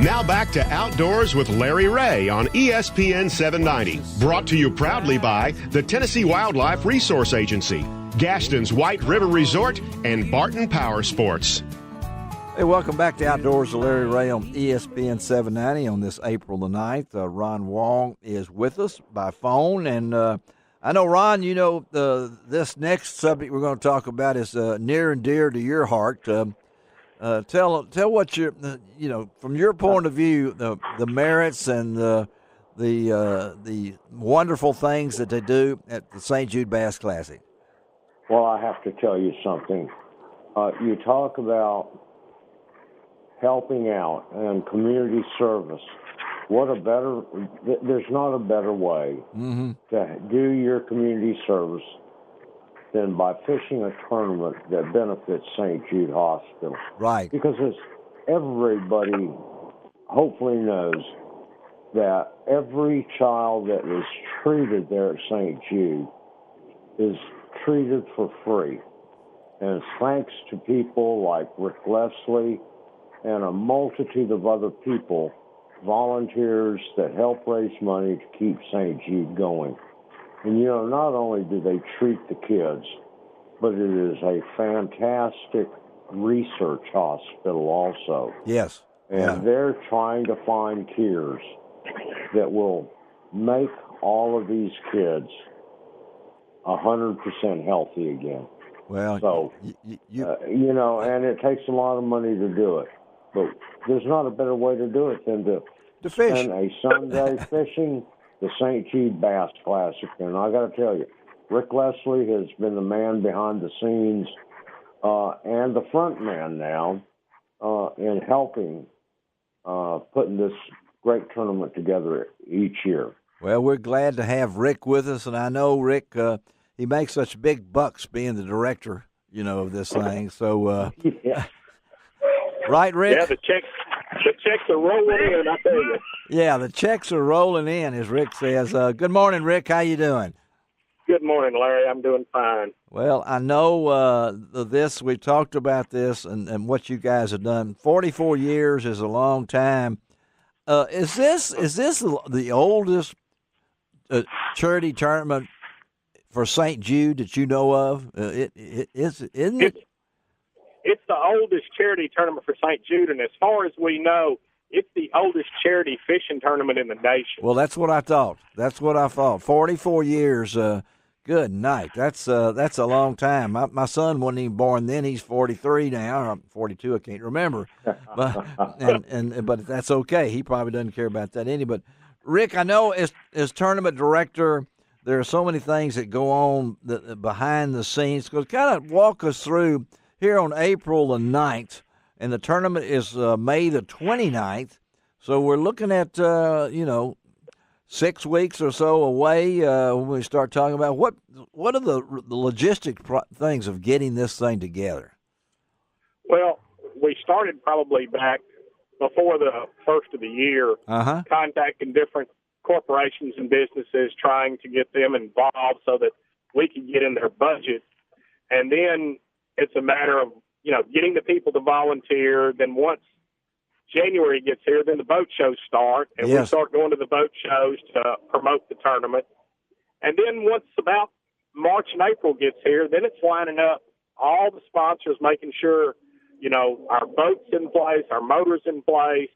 Now back to Outdoors with Larry Ray on ESPN 790. Brought to you proudly by the Tennessee Wildlife Resource Agency, Gaston's White River Resort, and Barton Power Sports. Hey, welcome back to Outdoors with Larry Ray on ESPN 790 on this April the 9th. Ron Wong is with us by phone. And I know, Ron, you know, this next subject we're going to talk about is near and dear to your heart. Tell what you know, from your point of view, the merits and the wonderful things that they do at the St. Jude Bass Classic. Well, I have to tell you something. You talk about helping out and community service. There's not a better way to do your community service than by fishing a tournament that benefits St. Jude Hospital. Right. Because as everybody hopefully knows that every child that is treated there at St. Jude is treated for free. And it's thanks to people like Rick Lesley and a multitude of other people, volunteers that help raise money to keep St. Jude going. And, you know, not only do they treat the kids, but it is a fantastic research hospital also. Yes. And they're trying to find cures that will make all of these kids 100% healthy again. Well, so, you know, and it takes a lot of money to do it. But there's not a better way to do it than to fish. spend a Sunday fishing the St. Jude Bass Classic. And I got to tell you, Rick Lesley has been the man behind the scenes and the front man now in helping putting this great tournament together each year. Well, we're glad to have Rick with us, and I know Rick, he makes such big bucks being the director, you know, of this thing. So, yeah. Right, Rick? Yeah, the checks are rolling in, I tell you. Yeah, the checks are rolling in, as Rick says. Good morning, Rick. How you doing? Good morning, Larry. I'm doing fine. Well, I know we talked about this and what you guys have done. 44 years is a long time. Is this the oldest charity tournament for St. Jude that you know of? Isn't it? It's the oldest charity tournament for St. Jude, and as far as we know, it's the oldest charity fishing tournament in the nation. Well, that's what I thought. 44 years. Good night. That's a long time. My son wasn't even born then. He's 43 now. I'm 42. I can't remember. But that's okay. He probably doesn't care about that any. But Rick, I know as tournament director, there are so many things that go on behind the scenes. So kind of walk us through here on April the 9th, and the tournament is May the 29th. So we're looking at 6 weeks or so away when we start talking about what are the logistic things of getting this thing together. Well, we started probably back before the first of the year, contacting different corporations and businesses, trying to get them involved so that we could get in their budget. And then it's a matter of, getting the people to volunteer. Then once January gets here, then the boat shows start, and we start going to the boat shows to promote the tournament. And then once about March and April gets here, then it's lining up all the sponsors, making sure, our boat's in place, our motor's in place,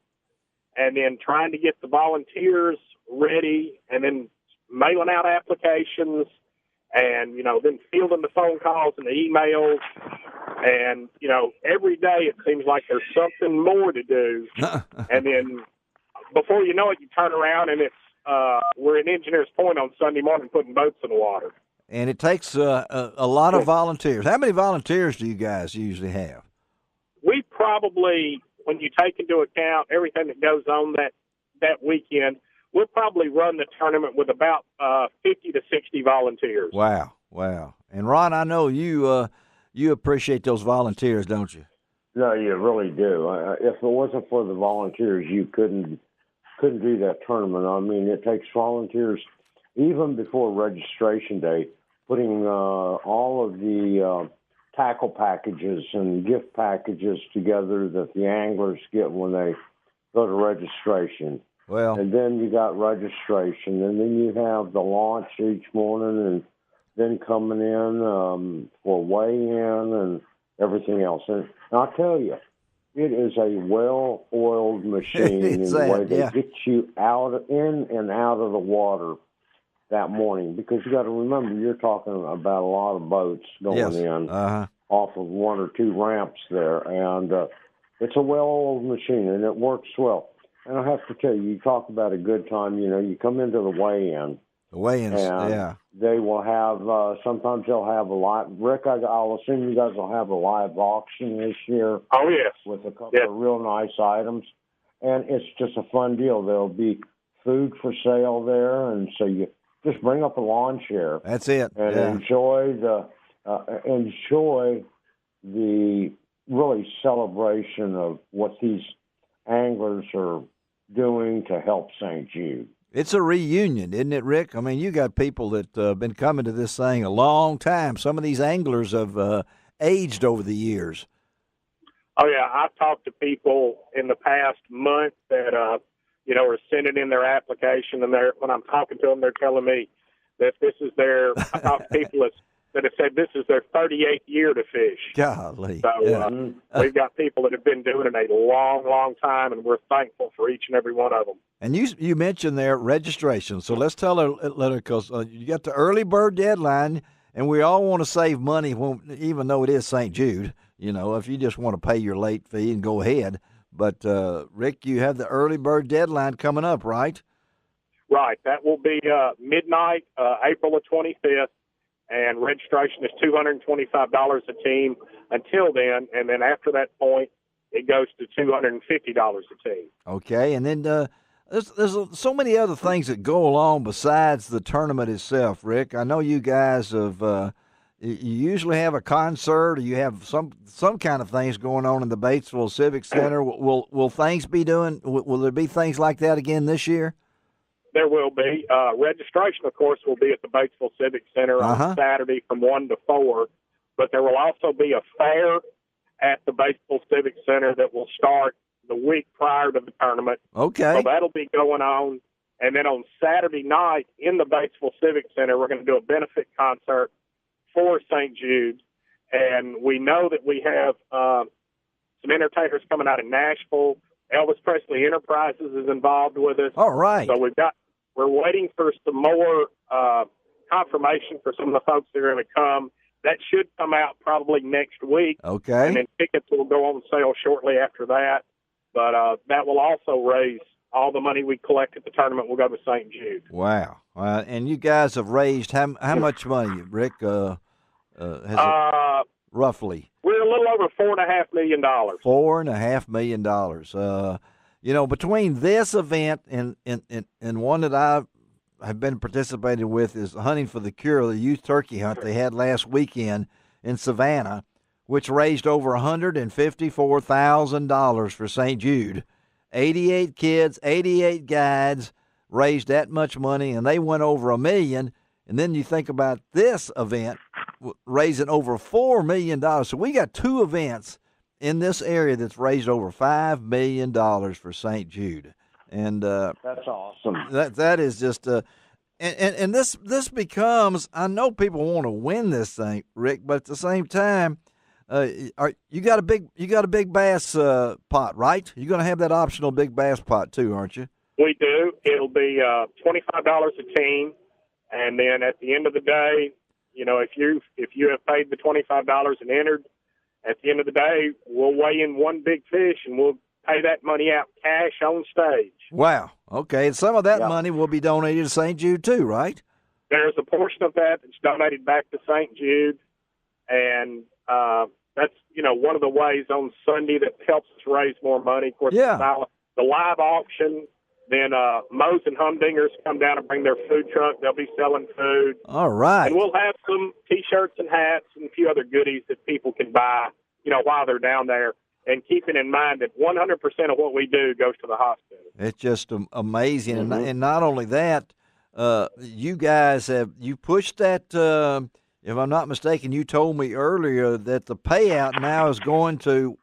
and then trying to get the volunteers ready, and then mailing out applications, and, then fielding the phone calls and the emails. And, every day it seems like there's something more to do. And then before you know it, you turn around and it's we're in Engineers Point on Sunday morning putting boats in the water. And it takes a lot of volunteers. How many volunteers do you guys usually have? We probably, when you take into account everything that goes on that weekend, we'll probably run the tournament with about 50 to 60 volunteers. Wow. And, Ron, I know you appreciate those volunteers, don't you? No, you really do. If it wasn't for the volunteers, you couldn't do that tournament. I mean, it takes volunteers even before registration day, putting all of the tackle packages and gift packages together that the anglers get when they go to registration. Well, and then you got registration, and then you have the launch each morning, and then coming in for weigh-in and everything else. And I'll tell you, it is a well-oiled machine in the way they get you in and out of the water that morning, because you got to remember, you're talking about a lot of boats going in off of one or two ramps there, and it's a well-oiled machine, and it works well. And I have to tell you, you talk about a good time. You know, you come into the weigh-in. The weigh-ins, they will have, sometimes they'll have a live, Rick, I'll assume you guys will have a live auction this year. Oh, yes. With a couple of real nice items. And it's just a fun deal. There'll be food for sale there, and so you just bring up a lawn chair. That's it. And enjoy the really celebration of what these anglers are doing to help St. Jude. It's a reunion, isn't it, Rick? I mean, you got people that have been coming to this thing a long time. Some of these anglers have aged over the years. Oh, yeah. I've talked to people in the past month that, are sending in their application, and when I'm talking to them, they're telling me that this is I talked to people that have said this is their 38th year to fish. Golly. So we've got people that have been doing it a long, long time, and we're thankful for each and every one of them. And you mentioned there registration. So let's tell her, because you got the early bird deadline, and we all want to save money, even though it is St. Jude. You know, if you just want to pay your late fee and go ahead. But, Rick, you have the early bird deadline coming up, right? Right. That will be midnight, April the 25th. And registration is $225 a team until then, and then after that point, it goes to $250 a team. Okay, and then there's so many other things that go along besides the tournament itself, Rick. I know you guys have you usually have a concert, or you have some kind of things going on in the Batesville Civic Center. Will things be doing? Will there be things like that again this year? There will be. Registration, of course, will be at the Batesville Civic Center on Saturday from 1 to 4. But there will also be a fair at the Batesville Civic Center that will start the week prior to the tournament. Okay. So that'll be going on. And then on Saturday night in the Batesville Civic Center, we're going to do a benefit concert for St. Jude. And we know that we have some entertainers coming out of Nashville. Elvis Presley Enterprises is involved with us. All right. So we're waiting for some more confirmation for some of the folks that are going to come. That should come out probably next week. Okay. And then tickets will go on sale shortly after that. But that will also raise all the money we collect at the tournament will go to St. Jude. Wow. And you guys have raised how much money, Rick? Roughly? We're a little over $4.5 million. $4.5 million. Between this event and one that I have been participating with is Hunting for the Cure, the youth turkey hunt they had last weekend in Savannah, which raised over $154,000 for St. Jude. 88 kids, 88 guides raised that much money, and they went over $1 million. And then you think about this event raising over $4 million. So we got two events in this area that's raised over $5 million for St. Jude. And that's awesome. That is just and this becomes, I know people want to win this thing, Rick, but at the same time, you got a big bass pot, right? You're going to have that optional big bass pot too, aren't you? We do. It'll be $25 a team. And then at the end of the day, if you have paid the $25 and entered, at the end of the day, we'll weigh in one big fish and we'll pay that money out cash on stage. Wow. Okay. And some of that money will be donated to St. Jude too, right? There's a portion of that that's donated back to St. Jude. And that's, one of the ways on Sunday that helps us raise more money. Of course, the live auction. Then Moe's and Humdingers come down and bring their food truck. They'll be selling food. All right. And we'll have some T-shirts and hats and a few other goodies that people can buy, while they're down there. And keeping in mind that 100% of what we do goes to the hospital. It's just amazing. Mm-hmm. And not only that, you guys you pushed that, if I'm not mistaken, you told me earlier that the payout now is going to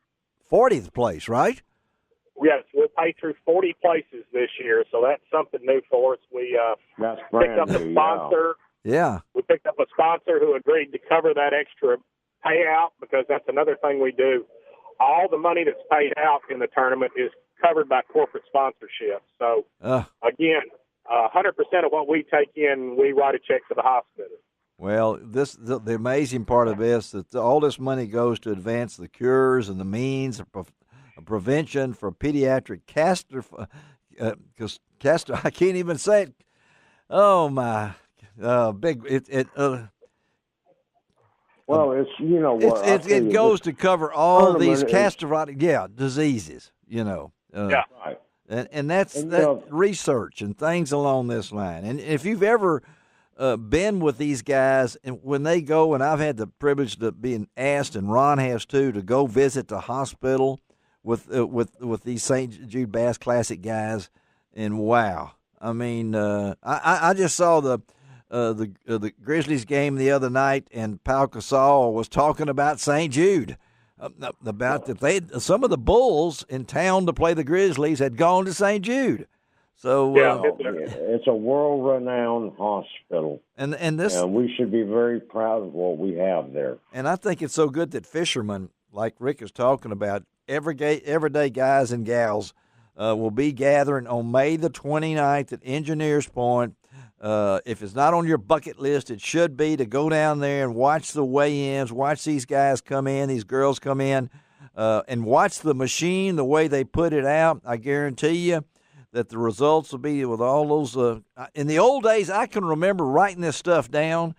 40th place, right? Yes, we'll pay through 40 places this year, so that's something new for us. We That's picked up brand a new, sponsor. Yeah. We picked up a sponsor who agreed to cover that extra payout, because that's another thing we do. All the money that's paid out in the tournament is covered by corporate sponsorship. So, again, 100% of what we take in, we write a check to the hospital. Well, the amazing part of this that all this money goes to advance the cures and the means of prevention for pediatric castor. Castor, I can't even say it. Oh my, big it. Well, it's it goes to cover all these castor diseases. Yeah. Right. And that's research and things along this line. And if you've ever been with these guys, and when they go, and I've had the privilege of being asked, and Ron has too, to go visit the hospital with these St. Jude Bass Classic guys, and wow, I mean, I just saw the Grizzlies game the other night, and Pau Gasol was talking about St. Jude. About that some of the Bulls in town to play the Grizzlies had gone to St. Jude. So it's a world-renowned hospital, and we should be very proud of what we have there. And I think it's so good that fishermen, like Rick is talking about, everyday guys and gals, will be gathering on May the 29th at Engineers Point. If it's not on your bucket list, it should be, to go down there and watch the weigh-ins, watch these guys come in, these girls come in, and watch the machine, the way they put it out. I guarantee you that the results will be with all those. In the old days, I can remember writing this stuff down.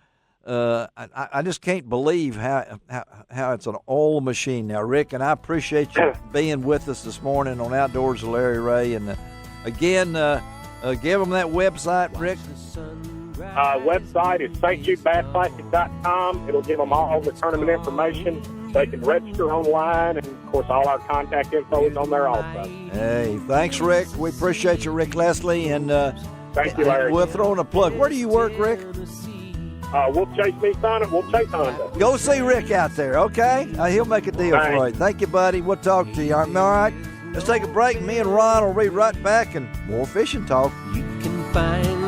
I just can't believe how it's an old machine now, Rick. And I appreciate you being with us this morning on Outdoors with Larry Ray. And again, give them that website, Rick. Website is stjudebassclassic.com. It'll give them all the tournament information. They can register online, and, of course, all our contact info is on there also. Hey, thanks, Rick. We appreciate you, Rick Lesley. And thank you, Larry. We'll throw in a plug. Where do you work, Rick? We'll chase Nissan, and we'll chase Honda. Go see Rick out there, okay? He'll make a deal for you. Thank you, buddy. We'll talk to you. All right? Let's take a break. Me and Ron will be right back, and more fishing talk. You can find